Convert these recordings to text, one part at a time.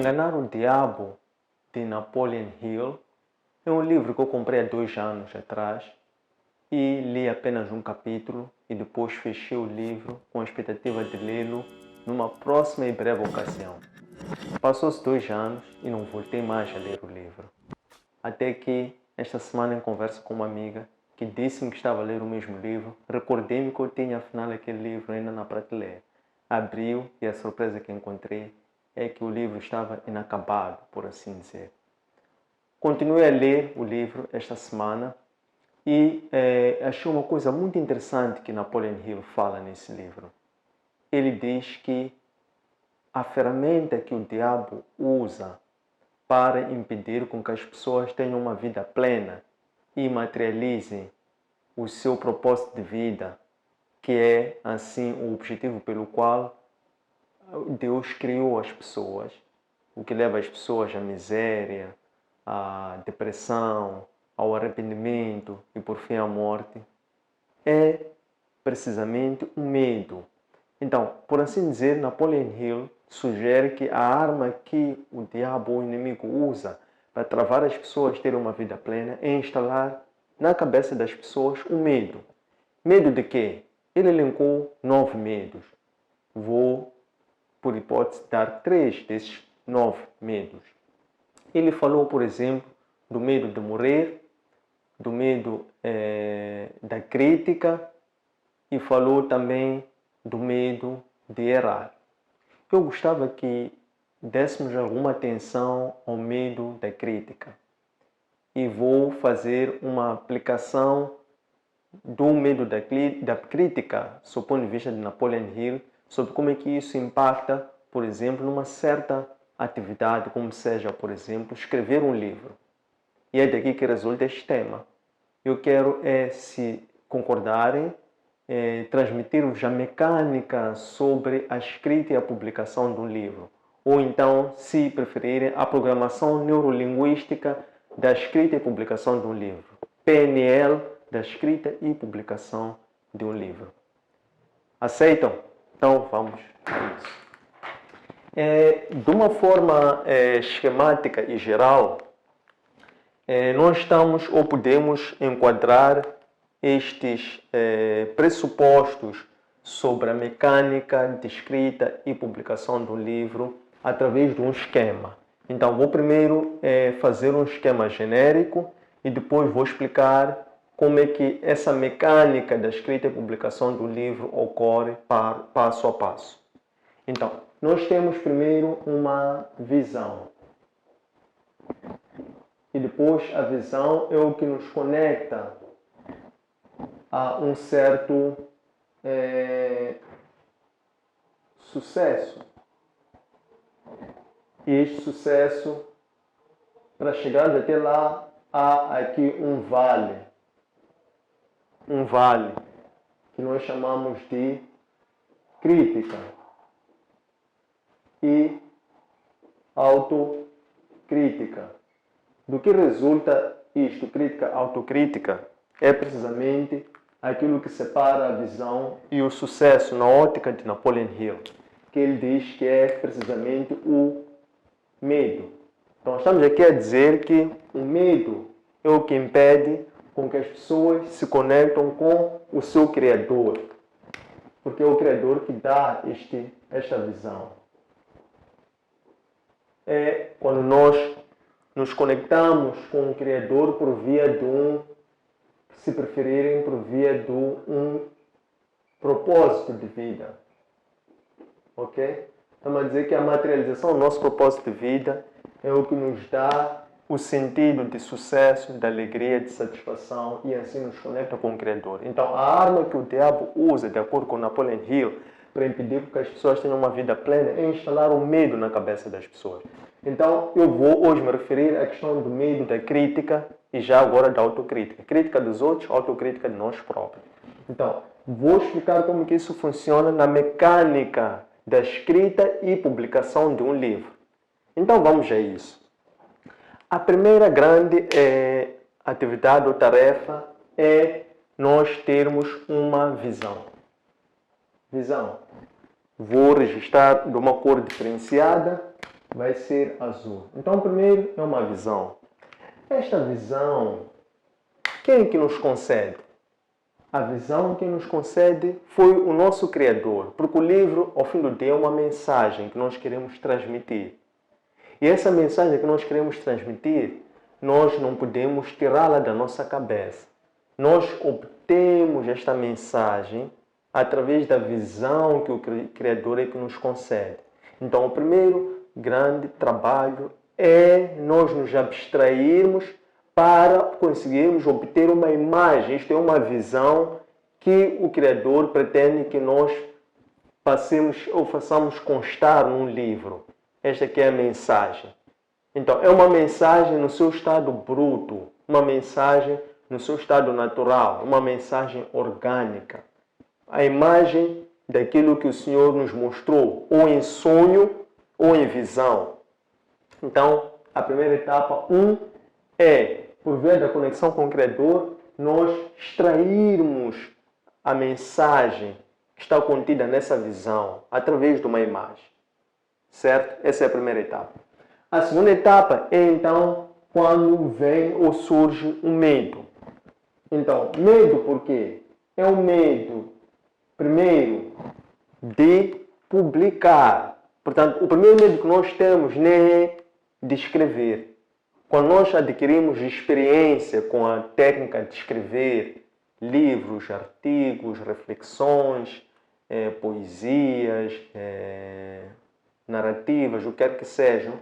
Enganar o Diabo, de Napoleon Hill, é um livro que eu comprei há 2 anos atrás e li apenas um capítulo e depois fechei o livro com a expectativa de lê-lo numa próxima e breve ocasião. Passou-se 2 anos e não voltei mais a ler o livro. Até que, esta semana, em conversa com uma amiga que disse-me que estava a ler o mesmo livro, recordei-me que eu tinha afinal aquele livro ainda na prateleira. Abriu e a surpresa que encontrei é que o livro estava inacabado, por assim dizer. Continuei a ler o livro esta semana e achei uma coisa muito interessante que Napoleon Hill fala nesse livro. Ele diz que a ferramenta que o diabo usa para impedir com que as pessoas tenham uma vida plena e materializem o seu propósito de vida, que é, assim, o objetivo pelo qual Deus criou as pessoas, o que leva as pessoas à miséria, à depressão, ao arrependimento e, por fim, à morte, é precisamente o medo. Então, por assim dizer, Napoleon Hill sugere que a arma que o diabo, o inimigo, usa para travar as pessoas a terem uma vida plena é instalar na cabeça das pessoas o medo. Medo de quê? Ele elencou 9 medos. Vou, por hipótese, dar 3 desses 9 medos. Ele falou, por exemplo, do medo de morrer, do medo da crítica e falou também do medo de errar. Eu gostava que dessemos alguma atenção ao medo da crítica e vou fazer uma aplicação do medo da crítica, sob o ponto de vista de Napoleon Hill, sobre como é que isso impacta, por exemplo, numa certa atividade, como seja, por exemplo, escrever um livro. E é daqui que resulta este tema. Eu quero, se concordarem, transmitir-vos a mecânica sobre a escrita e a publicação de um livro. Ou então, se preferirem, a programação neurolinguística da escrita e publicação de um livro. PNL da escrita e publicação de um livro. Aceitam? Então, vamos a isso. De uma forma esquemática e geral, nós estamos ou podemos enquadrar estes pressupostos sobre a mecânica de escrita e publicação do livro através de um esquema. Então, vou primeiro fazer um esquema genérico e depois vou explicar como é que essa mecânica da escrita e publicação do livro ocorre passo a passo. Então, nós temos primeiro uma visão. E depois a visão é o que nos conecta a um certo sucesso. E este sucesso, para chegar até lá, há aqui um vale. Um vale que nós chamamos de crítica e autocrítica. Do que resulta isto? Crítica, autocrítica, é precisamente aquilo que separa a visão e o sucesso na ótica de Napoleon Hill, que ele diz que é precisamente o medo. Então, estamos aqui a dizer que o medo é o que impede com que as pessoas se conectam com o seu Criador, porque é o Criador que dá esta visão. É quando nós nos conectamos com o Criador por via de se preferirem, por via de um propósito de vida. Ok? Estamos a dizer que a materialização do nosso propósito de vida é o que nos dá o sentido de sucesso, de alegria, de satisfação e assim nos conecta com o Criador. Então, a arma que o diabo usa, de acordo com Napoleon Hill, para impedir que as pessoas tenham uma vida plena é instalar o medo na cabeça das pessoas. Então, eu vou hoje me referir à questão do medo da crítica e já agora da autocrítica. Crítica dos outros, autocrítica de nós próprios. Então, vou explicar como que isso funciona na mecânica da escrita e publicação de um livro. Então, vamos a isso. A primeira grande atividade ou tarefa é nós termos uma visão. Visão. Vou registrar de uma cor diferenciada vai ser azul. Então, primeiro é uma visão. Esta visão, quem é que nos concede? A visão que nos concede foi o nosso Criador, porque o livro, ao fim do dia, é uma mensagem que nós queremos transmitir. E essa mensagem que nós queremos transmitir, nós não podemos tirá-la da nossa cabeça. Nós obtemos esta mensagem através da visão que o Criador é que nos concede. Então, o primeiro grande trabalho é nós nos abstrairmos para conseguirmos obter uma imagem. Isto é uma visão que o Criador pretende que nós passemos ou façamos constar num livro. Esta aqui é a mensagem. Então, é uma mensagem no seu estado bruto, uma mensagem no seu estado natural, uma mensagem orgânica. A imagem daquilo que o Senhor nos mostrou, ou em sonho, ou em visão. Então, a primeira etapa, é, por via da conexão com o Criador, nós extrairmos a mensagem que está contida nessa visão, através de uma imagem. Certo? Essa é a primeira etapa. A segunda etapa é, então, quando vem ou surge um medo. Então, medo por quê? É um medo, primeiro, de publicar. Portanto, o primeiro medo que nós temos nem é de escrever. Quando nós adquirimos experiência com a técnica de escrever livros, artigos, reflexões, poesias, narrativas, o que quer que sejam,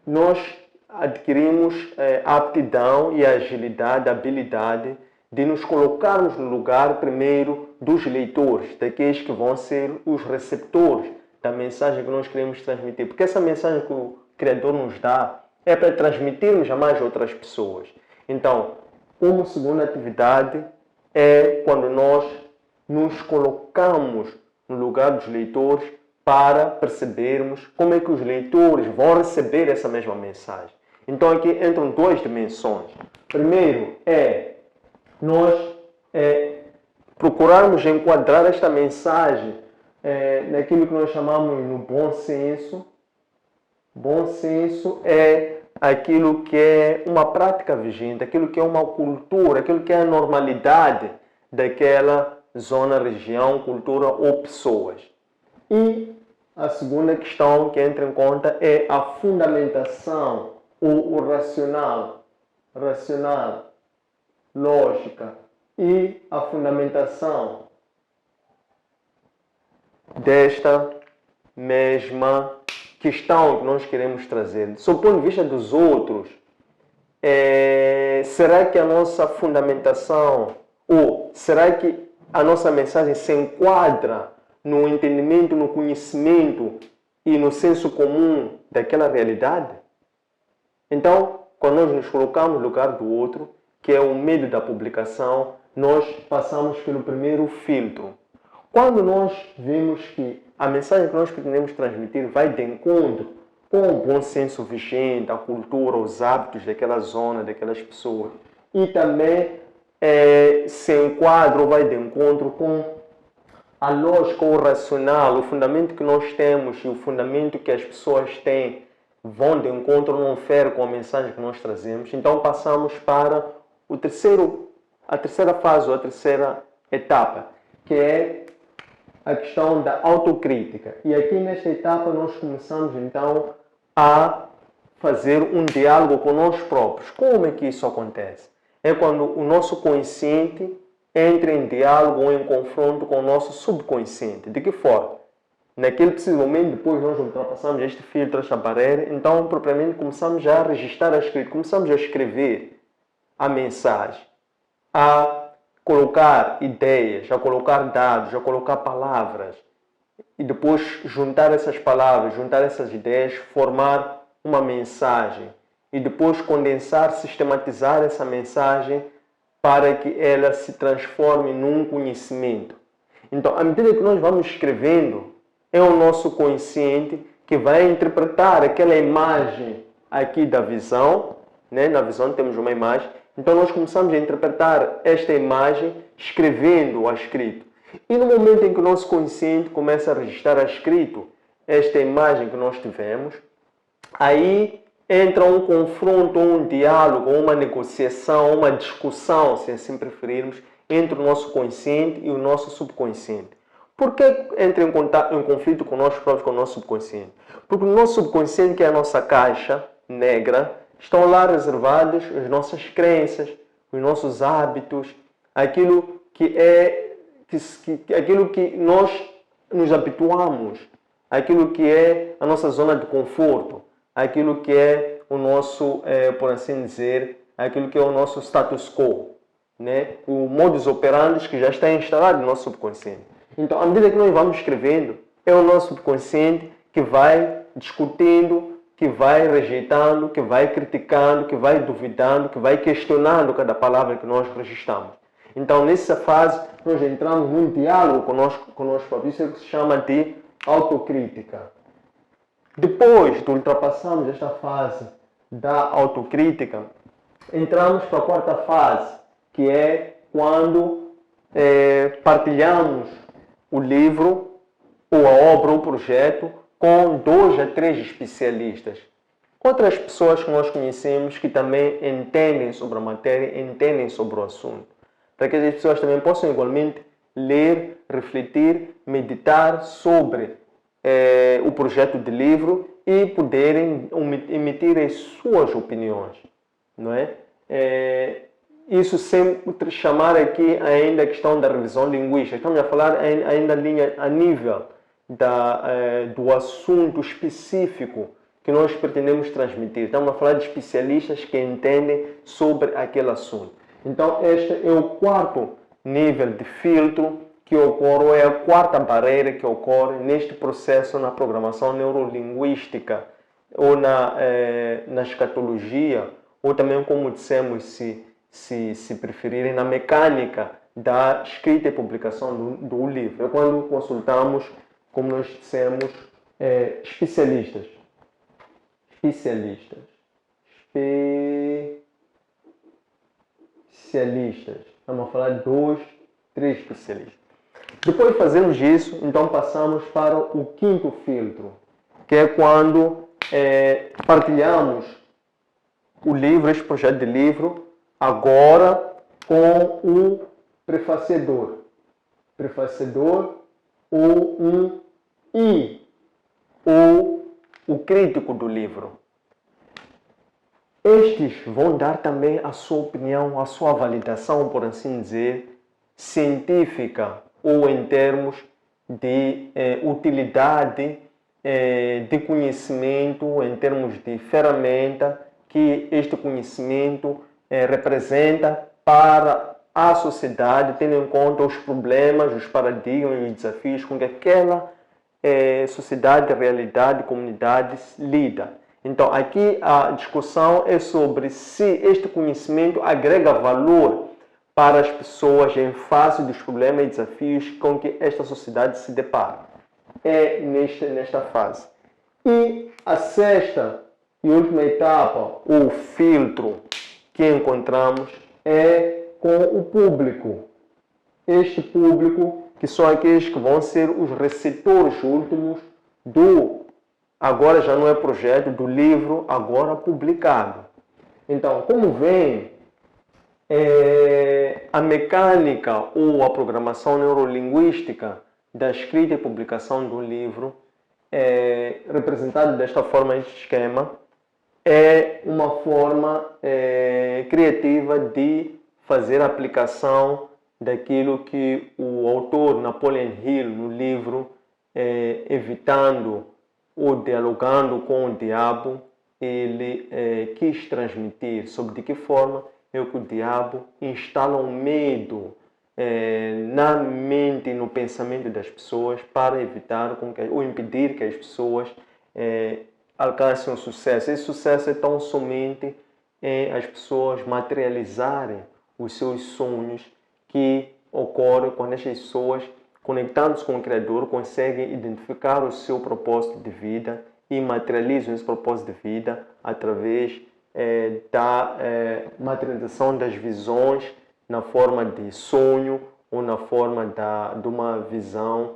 nós adquirimos a aptidão e a agilidade, a habilidade de nos colocarmos no lugar primeiro dos leitores, daqueles que vão ser os receptores da mensagem que nós queremos transmitir. Porque essa mensagem que o Criador nos dá é para transmitirmos a mais outras pessoas. Então, uma segunda atividade é quando nós nos colocamos no lugar dos leitores para percebermos como é que os leitores vão receber essa mesma mensagem. Então aqui entram duas dimensões. Primeiro é nós procurarmos enquadrar esta mensagem naquilo que nós chamamos no bom senso. Bom senso é aquilo que é uma prática vigente, aquilo que é uma cultura, aquilo que é a normalidade daquela zona, região, cultura ou pessoas. E a segunda questão que entra em conta é a fundamentação, o racional, lógica e a fundamentação desta mesma questão que nós queremos trazer. Do ponto de vista dos outros, será que a nossa fundamentação ou será que a nossa mensagem se enquadra no entendimento, no conhecimento e no senso comum daquela realidade? Então, quando nós nos colocamos no lugar do outro, que é o medo da publicação, nós passamos pelo primeiro filtro. Quando nós vemos que a mensagem que nós pretendemos transmitir vai de encontro com o bom senso vigente, a cultura, os hábitos daquela zona, daquelas pessoas, e também se enquadra ou vai de encontro com a lógica ou racional, o fundamento que nós temos e o fundamento que as pessoas têm vão de encontro, não fere com a mensagem que nós trazemos. Então passamos para a terceira fase ou a terceira etapa, que é a questão da autocrítica. E aqui nesta etapa nós começamos então a fazer um diálogo com nós próprios. Como é que isso acontece? É quando o nosso consciente entra em diálogo ou em confronto com o nosso subconsciente. De que forma? Naquele preciso momento, depois nós ultrapassamos este filtro, esta barreira, então propriamente começamos a registrar a escrita, começamos a escrever a mensagem, a colocar ideias, a colocar dados, a colocar palavras e depois juntar essas palavras, juntar essas ideias, formar uma mensagem e depois condensar, sistematizar essa mensagem para que ela se transforme num conhecimento. Então, à medida que nós vamos escrevendo, é o nosso consciente que vai interpretar aquela imagem aqui da visão, né? Na visão temos uma imagem, então nós começamos a interpretar esta imagem escrevendo a escrito. E no momento em que o nosso consciente começa a registrar a escrito esta imagem que nós tivemos, Aí entra um confronto, um diálogo, uma negociação, uma discussão, se assim preferirmos, entre o nosso consciente e o nosso subconsciente. Por que entra em conflito com nós próprios, com o nosso subconsciente? Porque o nosso subconsciente, que é a nossa caixa negra, estão lá reservadas as nossas crenças, os nossos hábitos, aquilo aquilo que nós nos habituamos, aquilo que é a nossa zona de conforto, aquilo que é o nosso, por assim dizer, aquilo que é o nosso status quo, né? O modus operandi que já está instalado no nosso subconsciente. Então, à medida que nós vamos escrevendo, é o nosso subconsciente que vai discutindo, que vai rejeitando, que vai criticando, que vai duvidando, que vai questionando cada palavra que nós registramos. Então, nessa fase, nós entramos num diálogo conosco próprios. Isso é o que se chama de autocrítica. Depois de ultrapassarmos esta fase da autocrítica, entramos para a quarta fase, que é quando partilhamos o livro, ou a obra, ou o projeto, com 2 a 3 especialistas. Outras pessoas que nós conhecemos que também entendem sobre a matéria, entendem sobre o assunto. Para que as pessoas também possam igualmente ler, refletir, meditar sobre o projeto de livro e poderem emitir as suas opiniões, não é? Isso sem chamar aqui ainda a questão da revisão linguística. Estamos a falar ainda a nível do assunto específico que nós pretendemos transmitir. Estamos a falar de especialistas que entendem sobre aquele assunto. Então, este é o quarto nível de filtro que ocorre, ou é a quarta barreira que ocorre neste processo na programação neurolinguística, ou na escatologia, ou também, como dissemos, se preferirem, na mecânica da escrita e publicação do livro. É quando consultamos, como nós dissemos, especialistas. Vamos falar de 2, 3 especialistas. Depois de fazermos isso, então passamos para o quinto filtro, que é quando partilhamos o livro, este projeto de livro, agora com o prefaciador. Ou o crítico do livro. Estes vão dar também a sua opinião, a sua validação, por assim dizer, científica, ou em termos de utilidade de conhecimento, em termos de ferramenta que este conhecimento representa para a sociedade, tendo em conta os problemas, os paradigmas e desafios com que aquela sociedade, realidade, comunidade lida. Então, aqui a discussão é sobre se este conhecimento agrega valor para as pessoas em face dos problemas e desafios com que esta sociedade se depara. É nesta fase. E a sexta e última etapa, o filtro que encontramos, é com o público. Este público, que são aqueles que vão ser os receptores últimos agora já não é projeto, do livro agora publicado. Então, como vem, a mecânica ou a programação neurolinguística da escrita e publicação do livro, representada desta forma, este esquema, é uma forma criativa de fazer a aplicação daquilo que o autor Napoleon Hill, no livro Evitando ou Dialogando com o Diabo, ele quis transmitir sobre de que forma é que o diabo instala um medo na mente e no pensamento das pessoas para evitar ou impedir que as pessoas alcancem o sucesso. Esse sucesso é tão somente as pessoas materializarem os seus sonhos, que ocorre quando as pessoas, conectando-se com o Criador, conseguem identificar o seu propósito de vida e materializam esse propósito de vida através da materialização das visões na forma de sonho ou na forma de uma visão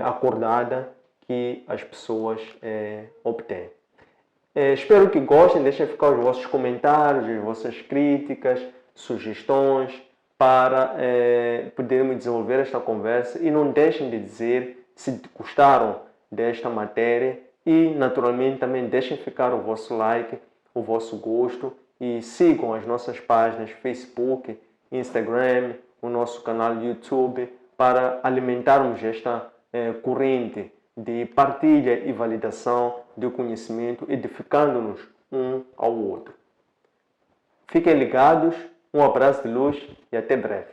acordada que as pessoas obtêm. Espero que gostem, deixem ficar os vossos comentários, as vossas críticas, sugestões, para podermos desenvolver esta conversa. E não deixem de dizer se gostaram desta matéria e, naturalmente, também deixem ficar o vosso like, o vosso gosto e sigam as nossas páginas Facebook, Instagram, o nosso canal YouTube para alimentarmos esta corrente de partilha e validação do conhecimento, edificando-nos um ao outro. Fiquem ligados, um abraço de luz e até breve.